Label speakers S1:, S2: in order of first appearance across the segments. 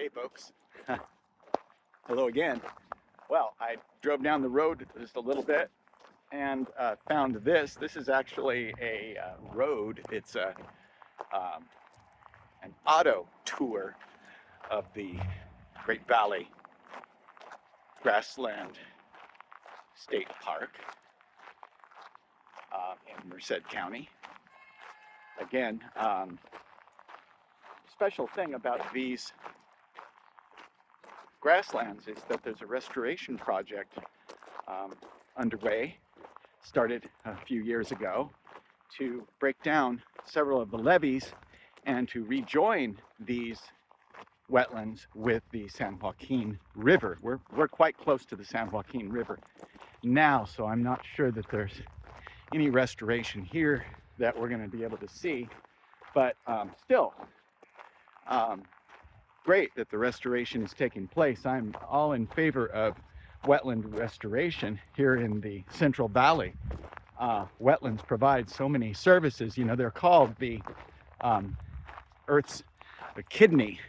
S1: Hey folks, hello again. Well, I drove down the road just a little bit and found this. This is actually a road. It's um, an auto tour of the Great Valley Grassland State Park in Merced County. Again, special thing about these grasslands is that there's a restoration project underway, started a few years ago, to break down several of the levees and to rejoin these wetlands with the San Joaquin River. We're quite close to the San Joaquin River now, so I'm not sure that there's any restoration here that we're going to be able to see, but still great that the restoration is taking place. I'm all in favor of wetland restoration here in the Central Valley. Wetlands provide so many services. You know, they're called the Earth's kidney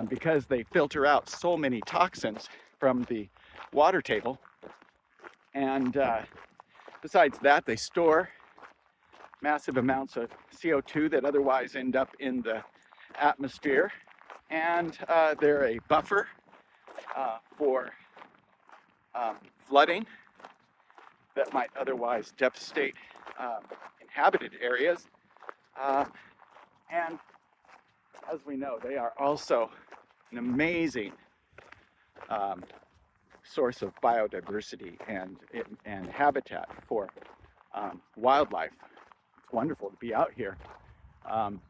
S1: because they filter out so many toxins from the water table. And besides that, they store massive amounts of CO2 that otherwise end up in the atmosphere. And they're a buffer for flooding that might otherwise devastate inhabited areas. And as we know, they are also an amazing source of biodiversity and habitat for wildlife. It's wonderful to be out here.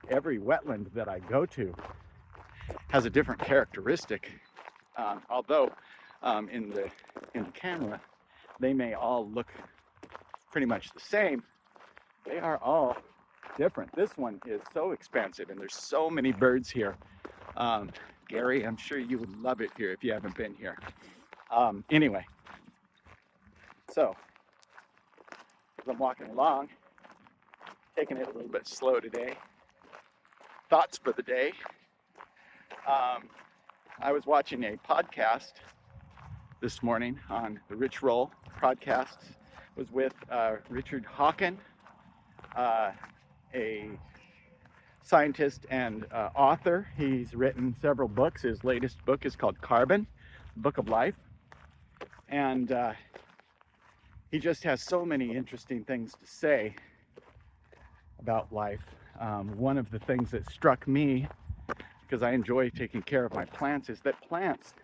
S1: Every wetland that I go to has a different characteristic, although in the camera they may all look pretty much the same. They are all different. This one is so expansive and there's so many birds here. Gary, I'm sure you would love it here if you haven't been here. Anyway, so as I'm walking along, taking it a little bit slow today, thoughts for the day. I was watching a podcast this morning on the Rich Roll podcast. It was with Richard Hawken, a scientist and author. He's written several books. His latest book is called Carbon, Book of Life. And he just has so many interesting things to say about life. One of the things that struck me, because I enjoy taking care of my plants, is that plants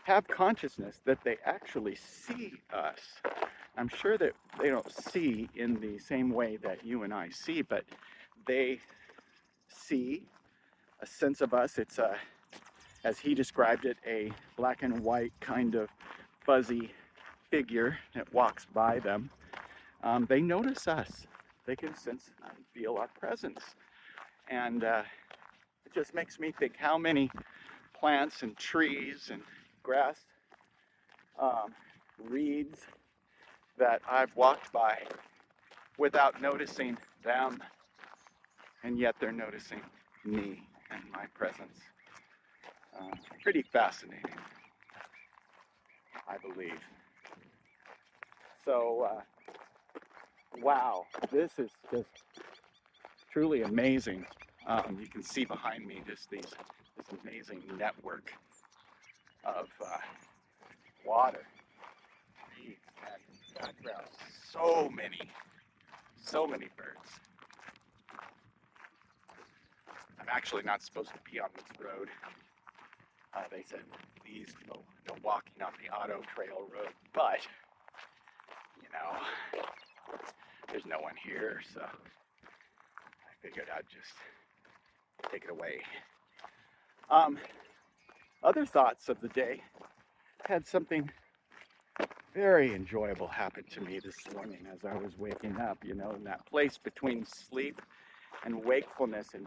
S1: have consciousness, that they actually see us. I'm sure that they don't see in the same way that you and I see, but they see a sense of us. It's as he described it, a black and white kind of fuzzy figure that walks by them. They notice us. They can sense and feel our presence. And it just makes me think how many plants and trees and grass, reeds that I've walked by without noticing them, and yet they're noticing me and my presence. Pretty fascinating, I believe. So, wow, this is just truly amazing. You can see behind me this amazing network of water, reeds, and background. So many birds. I'm actually not supposed to be on this road. They said please no walking on the auto trail road, but you know, there's no one here, so I figured I'd just take it away. Other thoughts of the day. Had something very enjoyable happen to me this morning as I was waking up, you know, in that place between sleep and wakefulness. And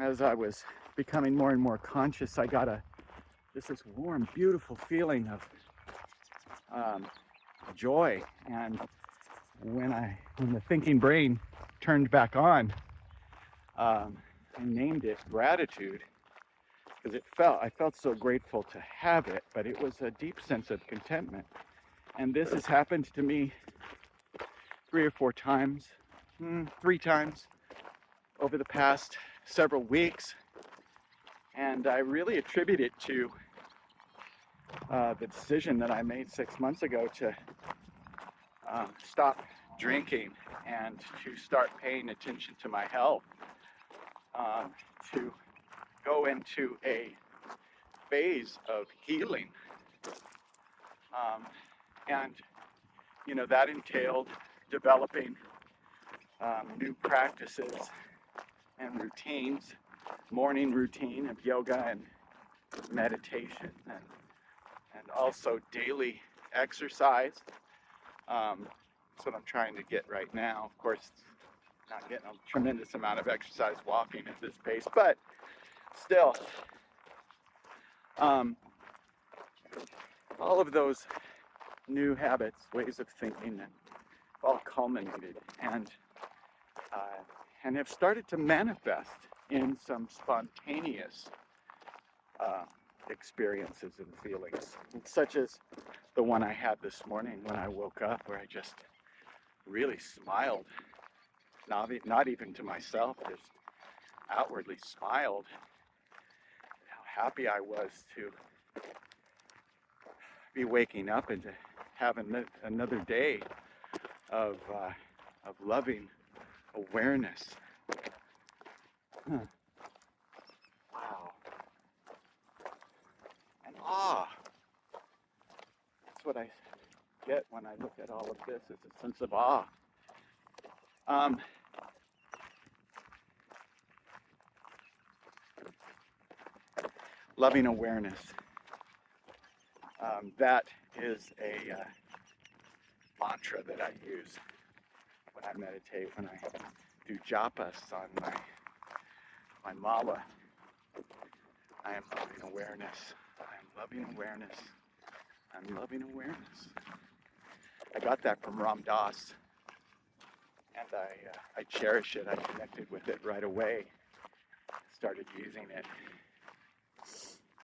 S1: as I was becoming more and more conscious, I got this warm, beautiful feeling of joy. And when the thinking brain turned back on, I named it gratitude because I felt so grateful to have it, but it was a deep sense of contentment. And this has happened to me 3 or 4 times, 3 times over the past several weeks. And I really attribute it to the decision that I made 6 months ago to stop drinking and to start paying attention to my health, to go into a phase of healing. And, that entailed developing new practices and routines, morning routine of yoga and meditation, and also daily exercise. That's what I'm trying to get right now. Of course, not getting a tremendous amount of exercise walking at this pace, but still, all of those new habits, ways of thinking, have all culminated and have started to manifest in some spontaneous experiences and feelings, such as the one I had this morning when I woke up, where I just really smiled, not even to myself, just outwardly smiled. How happy I was to be waking up and to have another day of loving awareness. Wow. And awe. That's what I get when I look at all of this, is a sense of awe. Loving awareness. That is a mantra that I use when I meditate, when I do japas on my mala. I am loving awareness. I am loving awareness. I'm loving awareness. I got that from Ram Dass, and I cherish it. I connected with it right away. Started using it.